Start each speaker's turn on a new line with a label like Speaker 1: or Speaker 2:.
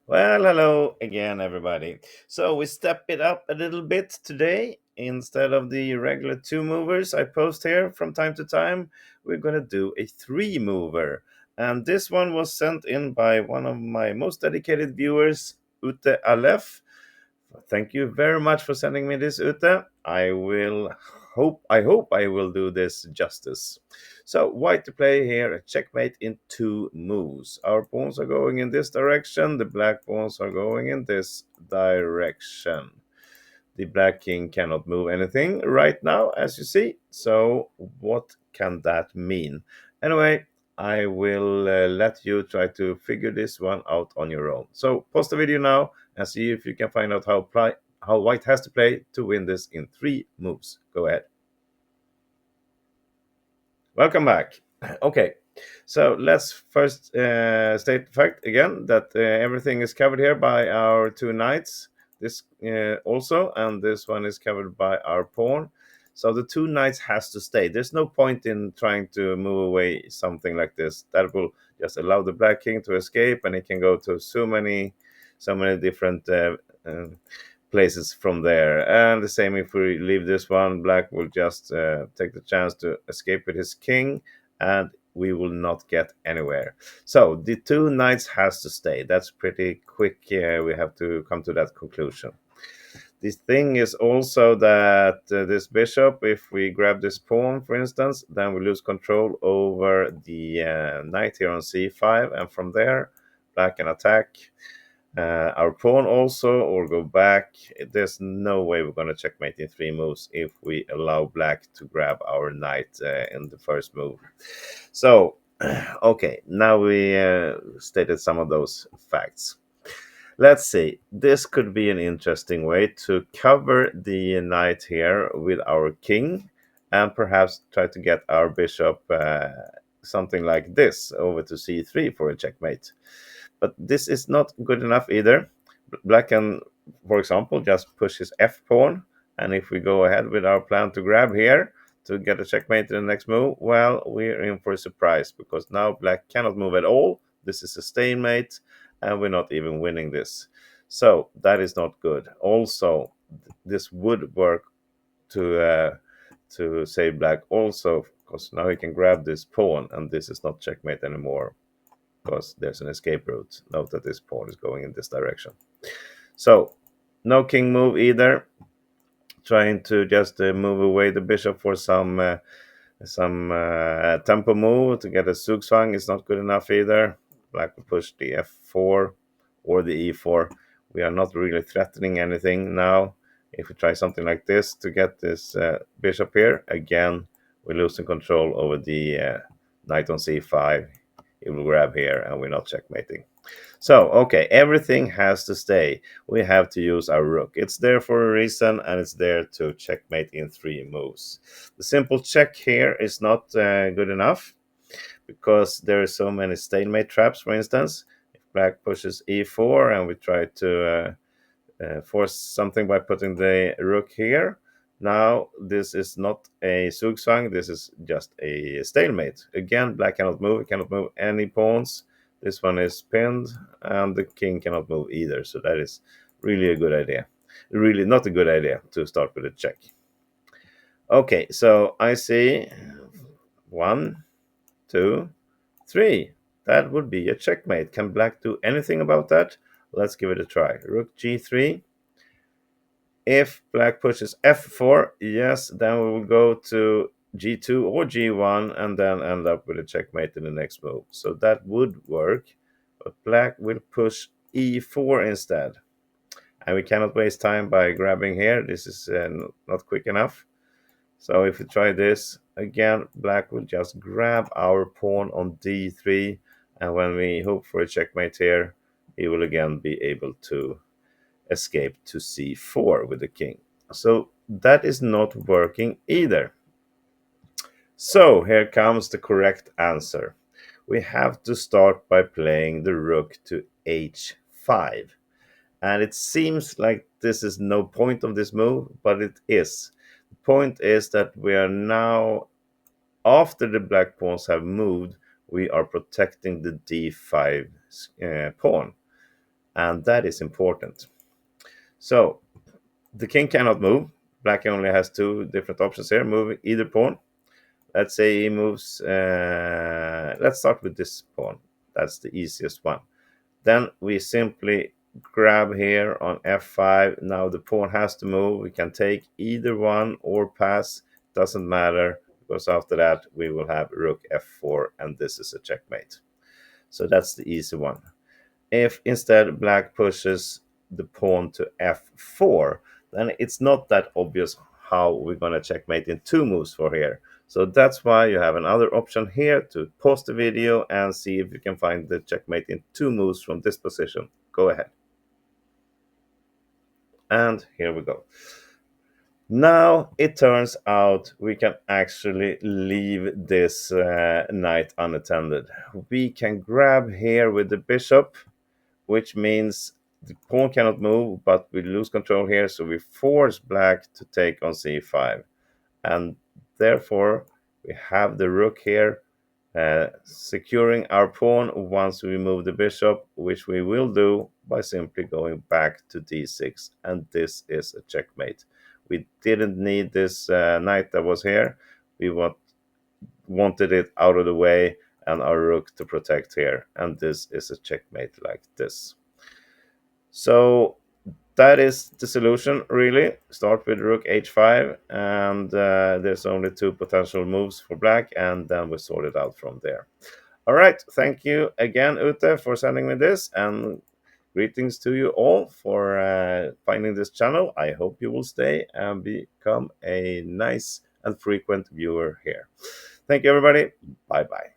Speaker 1: Well, hello again, everybody. So we step it up a little bit today. Instead of the regular two movers I post here from time to time, we're going to do a three mover. And this one was sent in by one of my most dedicated viewers, Ute Allef. Thank you very much for sending me this, Ute. I hope I will do this justice. So, white to play here, a checkmate in two moves. Our pawns are going in this direction, the black pawns are going in this direction. The black king cannot move anything right now, as you see. So, what can that mean? Anyway, I will let you try to figure this one out on your own. So, pause the video now and see if you can find out how white has to play to win this in three moves. Go ahead. Welcome back. Okay, so let's first state the fact again that everything is covered here by our two knights. This also, and this one is covered by our pawn. So the two knights has to stay. There's no point in trying to move away something like this. That will just allow the black king to escape, and he can go to so many different uh, places from there. And the same if we leave this one, black will just take the chance to escape with his king, and we will not get anywhere. So the two knights has to stay. That's pretty quick. We have to come to that conclusion. The thing is also that this bishop, if we grab this pawn, for instance, then we lose control over the knight here on c5, and from there, black can attack our pawn also, or go back. There's no way we're going to checkmate in three moves if we allow black to grab our knight in the first move. So, okay, now we stated some of those facts. Let's see. This could be an interesting way to cover the knight here with our king, and perhaps try to get our bishop something like this over to c3 for a checkmate. But this is not good enough either. Black can, for example, just push his f pawn, and if we go ahead with our plan to grab here to get a checkmate in the next move, well, we're in for a surprise because now black cannot move at all. This is a stalemate, and we're not even winning this. So that is not good. Also, this would work to save black also, because now he can grab this pawn, and this is not checkmate anymore because there's an escape route. Note that this pawn is going in this direction. So, no king move either. Trying to just move away the bishop for some tempo move to get a zugzwang is not good enough either. Black will push the f4 or the e4. We are not really threatening anything now. If we try something like this to get this bishop here, again, we're losing control over the knight on c5. It will grab here, and we're not checkmating. So, okay, everything has to stay. We have to use our rook. It's there for a reason, and it's there to checkmate in three moves. The simple check here is not good enough because there are so many stalemate traps, for instance. If black pushes e4 and we try to force something by putting the rook here, now this is not a zugzwang, this is just a stalemate. Again, black cannot move, it cannot move any pawns. This one is pinned, and the king cannot move either. So that is really a good idea. Really not a good idea to start with a check. Okay, so I see one, two, three. That would be a checkmate. Can black do anything about that? Let's give it a try. Rook g3. If black pushes f4, yes, then we will go to g2 or g1 and then end up with a checkmate in the next move. So that would work, but black will push e4 instead. And we cannot waste time by grabbing here. This is not quick enough. So if we try this, again, black will just grab our pawn on d3. And when we hope for a checkmate here, he will again be able to escape to c4 with the king. So that is not working either. So here comes the correct answer. We have to start by playing the rook to h5. And it seems like this is no point of this move, but it is. The point is that we are now, after the black pawns have moved, we are protecting the d5 pawn. and that is important. So the king cannot move. Black only has two different options here: move either pawn. Let's say he moves. Let's start with this pawn. That's the easiest one. Then we simply grab here on f5. Now the pawn has to move. We can take either one or pass. Doesn't matter, because after that we will have rook f4, and this is a checkmate. So that's the easy one. If instead black pushes the pawn to f4, then it's not that obvious how we're going to checkmate in two moves for here. So that's why you have another option here to pause the video and see if you can find the checkmate in two moves from this position. Go ahead. And here we go. Now it turns out we can actually leave this knight unattended. We can grab here with the bishop, which means the pawn cannot move, but we lose control here, so we force black to take on c5. And therefore, we have the rook here securing our pawn once we move the bishop, which we will do by simply going back to d6. And this is a checkmate. We didn't need this knight that was here. We wanted it out of the way and our rook to protect here. And this is a checkmate like this. So that is the solution, really. Start with rook h5, and there's only two potential moves for black, and then we sort it out from there. All right, thank you again, Ute, for sending me this, and greetings to you all for finding this channel. I hope you will stay and become a nice and frequent viewer here. Thank you, everybody. Bye-bye.